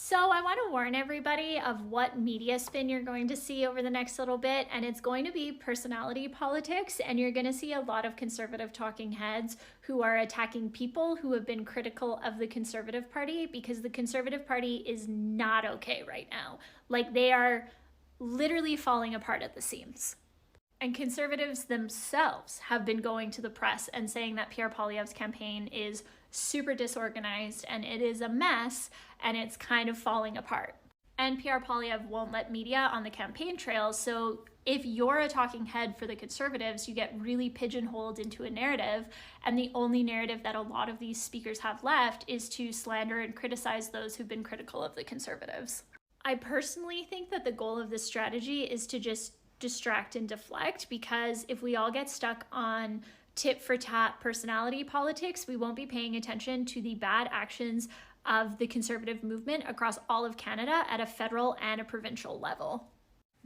So I want to warn everybody of what media spin you're going to see over the next little bit, and it's going to be personality politics, and you're going to see a lot of conservative talking heads who are attacking people who have been critical of the Conservative Party, because the Conservative Party is not okay right now. Like, they are literally falling apart at the seams. And conservatives themselves have been going to the press and saying that Pierre Poilievre's campaign is super disorganized and it is a mess and it's kind of falling apart. And Pierre Poilievre won't let media on the campaign trail, so if you're a talking head for the conservatives, you get really pigeonholed into a narrative, and the only narrative that a lot of these speakers have left is to slander and criticize those who've been critical of the conservatives. I personally think that the goal of this strategy is to just distract and deflect, because if we all get stuck on tit for tat personality politics, we won't be paying attention to the bad actions of the conservative movement across all of Canada at a federal and a provincial level.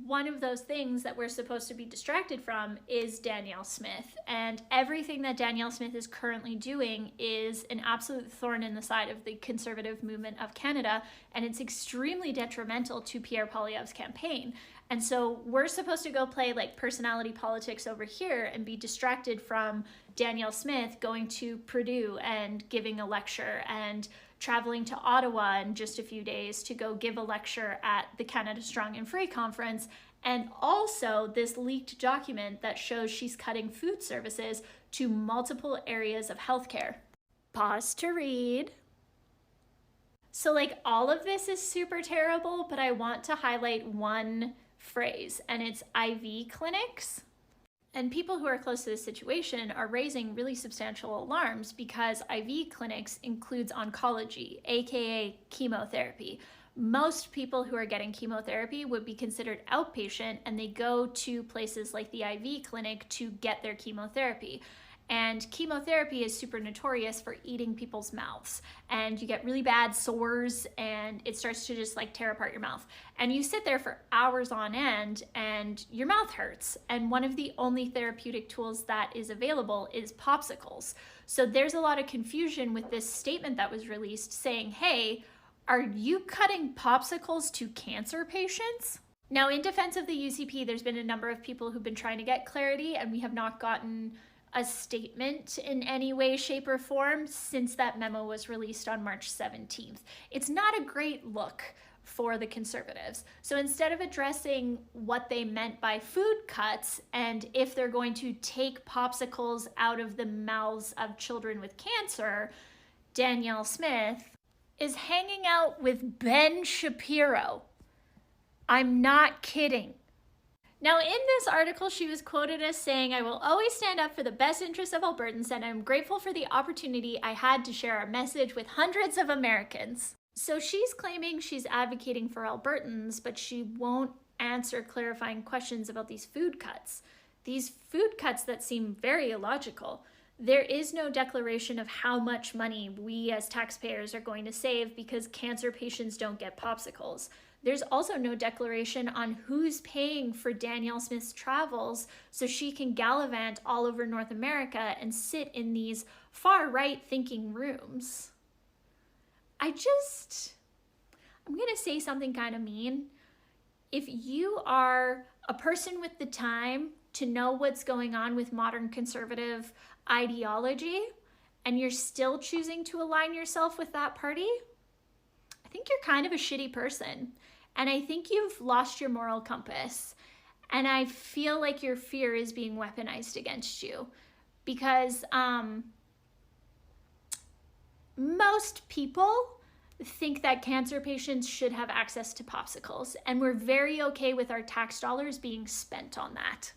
One of those things that we're supposed to be distracted from is Danielle Smith, and everything that Danielle Smith is currently doing is an absolute thorn in the side of the conservative movement of Canada, and it's extremely detrimental to Pierre Poilievre's campaign. And so we're supposed to go play like personality politics over here and be distracted from Danielle Smith going to Purdue and giving a lecture and traveling to Ottawa in just a few days to go give a lecture at the Canada Strong and Free conference, and also this leaked document that shows she's cutting food services to multiple areas of healthcare. Pause to read. So like, all of this is super terrible, but I want to highlight one phrase, and it's IV clinics. And people who are close to this situation are raising really substantial alarms, because IV clinics includes oncology, aka chemotherapy. Most people who are getting chemotherapy would be considered outpatient, and they go to places like the IV clinic to get their chemotherapy. And chemotherapy is super notorious for eating people's mouths, and you get really bad sores and it starts to just like tear apart your mouth. And you sit there for hours on end and your mouth hurts. And one of the only therapeutic tools that is available is popsicles. So there's a lot of confusion with this statement that was released saying, hey, are you cutting popsicles to cancer patients? Now, in defense of the UCP, there's been a number of people who've been trying to get clarity, and we have not gotten a statement in any way, shape, or form since that memo was released on March 17th. It's not a great look for the conservatives. So instead of addressing what they meant by food cuts and if they're going to take popsicles out of the mouths of children with cancer, Danielle Smith is hanging out with Ben Shapiro. I'm not kidding. Now, in this article, she was quoted as saying, "I will always stand up for the best interests of Albertans, and I'm grateful for the opportunity I had to share our message with hundreds of Americans." So she's claiming she's advocating for Albertans, but she won't answer clarifying questions about these food cuts. These food cuts that seem very illogical. There is no declaration of how much money we as taxpayers are going to save because cancer patients don't get popsicles. There's also no declaration on who's paying for Danielle Smith's travels so she can gallivant all over North America and sit in these far-right thinking rooms. I'm gonna say something kind of mean. If you are a person with the time to know what's going on with modern conservative ideology and you're still choosing to align yourself with that party, I think you're kind of a shitty person. And I think you've lost your moral compass. And I feel like your fear is being weaponized against you. Because most people think that cancer patients should have access to popsicles. And we're very okay with our tax dollars being spent on that.